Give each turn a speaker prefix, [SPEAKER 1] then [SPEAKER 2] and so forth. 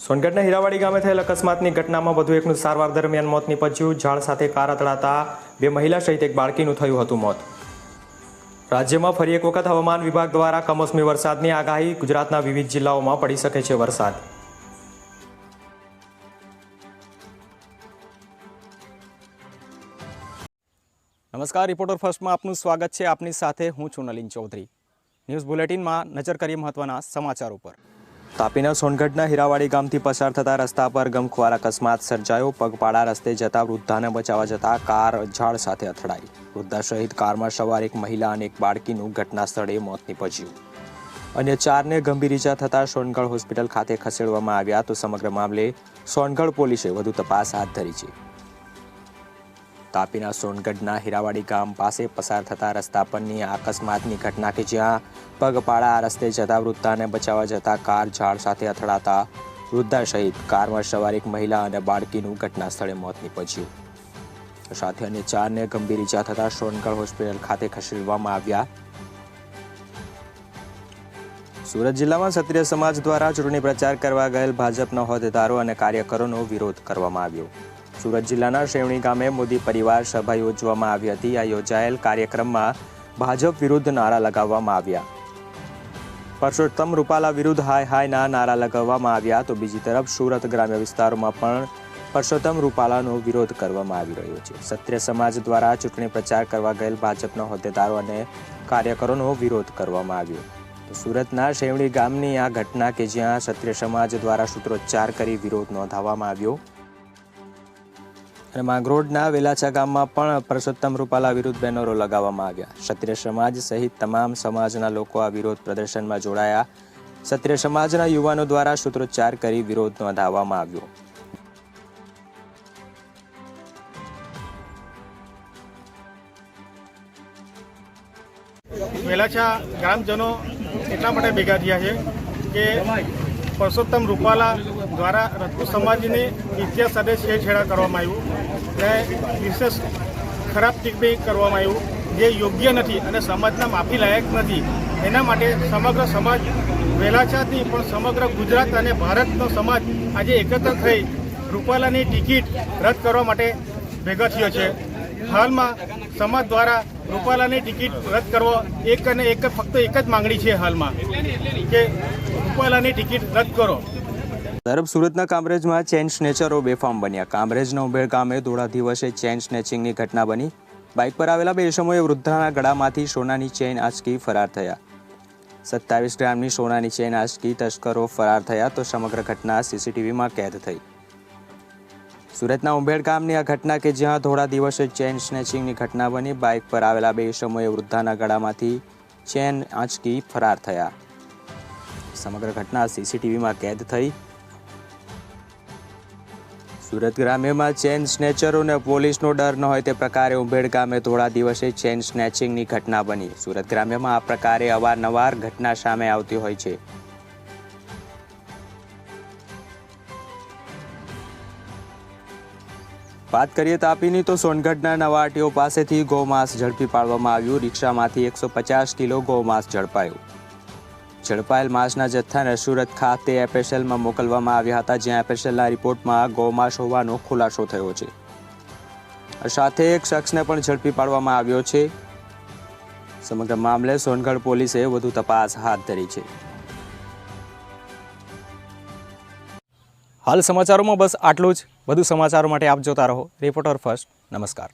[SPEAKER 1] સોનગઢના હીરાવાડી ગામે થયેલ અકસ્માતની ઘટનામાં વધુ એકનું સારવાર દરમિયાન મોત નીપજ્યું। ઝાડ સાથે કાર અથડાતા બે મહિલા સહિત એક બાળકીનું થયું હતું મોત। રાજ્યમાં ફરી એક વખત હવામાન વિભાગ દ્વારા કમોસમી વરસાદની આગાહી। ગુજરાતના વિવિધ જિલ્લાઓમાં પડી શકે છે વરસાદ। નમસ્કાર, રિપોર્ટર ફર્સ્ટમાં આપનું સ્વાગત છે। આપની સાથે હું છું નલિન ચૌધરી। ન્યૂઝ બુલેટિનમાં નજર કરીએ મહત્વના સમાચારો પર। તાપીના સોનગઢના હીરાવાડી ગામથી પસાર થતા રસ્તા પર ગમખ્વાર અકસ્માત સર્જાયો। પગપાળા રસ્તે જતા વૃદ્ધાને બચાવવા જતા કાર ઝાડ સાથે અથડાઈ। વૃદ્ધા સહિત કારમાં સવાર એક મહિલા અને એક બાળકીનું ઘટના સ્થળે મોત નીપજ્યું। અન્ય 4ને ગંભીર ઈજા થતા સોનગઢ હોસ્પિટલ ખાતે ખસેડવામાં આવ્યા। તો સમગ્ર મામલે સોનગઢ પોલીસે વધુ તપાસ હાથ ધરી છે। તાપીના સોનગઢના હીરાવાડી ગામ પાસે પસાર થતા રસ્તા પરની આ અકસ્માતની ઘટના કે જ્યાં પગપાળા રસ્તે જતા વૃદ્ધાને બચાવવા જતા કાર ઝાડ સાથે અથડાતા વૃદ્ધા સહિત કારમાં સવાર એક મહિલા અને બાળકીનું ઘટના સ્થળે મોત નીપજ્યું। સાથે અન્ય 4ને ગંભીર ઈજા થતા સોનગઢ હોસ્પિટલ ખાતે ખસેડવામાં આવ્યા। સુરત જિલ્લામાં ક્ષત્રિય સમાજ દ્વારા ચૂંટણી પ્રચાર કરવા ગયેલ ભાજપના હોદ્દેદારો અને કાર્યકરોનો વિરોધ કરવામાં આવ્યો। સુરત જિલ્લાના શેવણી ગામે મોદી પરિવાર સભા યોજવામાં આવી હતી। આ યોજાયેલ કાર્યક્રમમાં ભાજપ વિરુદ્ધ નારા લગાવવામાં આવ્યા। પરસોત્તમ રૂપાલા વિરુદ્ધ હાય હાયના નારા લગાવવામાં આવ્યા। તો બીજી તરફ સુરત ગ્રામ્ય વિસ્તારોમાં પણ પરસોત્તમ રૂપાલાનો વિરોધ કરવામાં આવી રહ્યો છે। ક્ષત્રિય સમાજ દ્વારા ચૂંટણી પ્રચાર કરવા ગયેલ ભાજપના હોદ્દેદારો અને કાર્યકરોનો વિરોધ કરવામાં આવ્યો। તો સુરતના શેવણી ગામની આ ઘટના કે જ્યાં ક્ષત્રિય સમાજ દ્વારા સૂત્રોચ્ચાર કરી વિરોધ નોંધાવવામાં આવ્યો। અને માંગરોળના વેલાચા ગામમાં પણ પરસોત્તમ રૂપાલા વિરુદ્ધ બેનરો લગાવવામાં આવ્યા। ક્ષત્રિય સમાજ સહિત તમામ સમાજના લોકો આ વિરોધ પ્રદર્શનમાં જોડાયા। ક્ષત્રિય સમાજના યુવાનો દ્વારા સૂત્રોચ્ચાર કરી વિરોધ નોંધાવવામાં આવ્યો।
[SPEAKER 2] વેલાચા ગ્રામજનો એટલા માટે ભેગા થયા છે કે પરસોત્તમ રૂપાલા દ્વારા રજપૂત સમાજની ઇતિહાસ સાથે છેડછેડા કરવામાં આવ્યું અને વિશેષ ખરાબ ટિપ્પણી કરવામાં આવ્યું જે યોગ્ય નથી અને સમાજના માફી લાયક નથી। એના માટે સમગ્ર સમાજ વેલાચાથી પણ સમગ્ર ગુજરાત અને ભારતનો સમાજ આજે એકત્ર થઈ રૂપાલાની ટિકિટ રદ કરવા માટે ભેગા થયો છે। હાલમાં સમાજ દ્વારા રૂપાલાની ટિકિટ રદ કરવો ફક્ત એક જ માંગણી છે હાલમાં કે રૂપાલાની ટિકિટ રદ કરો।
[SPEAKER 1] તરફ સુરતના કામરેજમાં ચેઇન સ્નેચરો બેફામ બન્યા। કામરેજના ઉંબેર ગામે ધોળા દિવસે ચેઇન સ્નેચિંગની ઘટના બની। બાઇક પર આવેલા બે ઇસમોએ વૃદ્ધાના ગળામાંથી સોનાની ચેઇન આંચકી ફરાર થયા। 27 ગ્રામની સોનાની ચેઇન આંચકી તસ્કરો ફરાર થયા। તો સમગ્ર ઘટના સીસીટીવીમાં કેદ થઈ। સુરતના ઉંબેર ગામની આ ઘટના કે જ્યાં ધોળા દિવસે ચેઇન સ્નેચિંગની ઘટના બની। બાઇક પર આવેલા બે ઇસમોએ વૃદ્ધાના ગળામાંથી ચેઇન આંચકી ફરાર થયા। સમગ્ર ઘટના સીસીટીવીમાં કેદ થઈ। સુરત ગ્રામ્યમાં ચેઇન સ્નેચરોને પોલીસનો ડર ન હોય તે પ્રકારે ઉંબેડ ગામે ધોળા દિવસે ચેઇન સ્નેચિંગની ઘટના બની। સુરત ગ્રામ્યમાં આ પ્રકારે અવારનવાર ઘટના સામે આવતી હોય છે। વાત કરીએ તાપીની તો સોનગઢના નવાટીઓ પાસેથી ગૌમાંસ ઝડપી પાડવામાં આવ્યું। રિક્ષામાંથી 150 કિલો ગૌમાંસ ઝડપાયું। ઝડપાયેલ માંસના જથ્થાને સુરત ખાતે એફએસએલમાં મોકલવામાં આવ્યા હતા, જ્યાં એફએસએલના રિપોર્ટમાં ગૌમાંસ હોવાનો ખુલાસો થયો છે। સાથે એક શખ્સને પણ ઝડપી પાડવામાં આવ્યો છે। સમગ્ર મામલે સોનગઢ પોલીસે વધુ તપાસ હાથ ધરી છે। હાલ સમાચારોમાં બસ આટલું જ। વધુ સમાચારો માટે આપ જોતા રહો રિપોર્ટર ફર્સ્ટ। નમસ્કાર।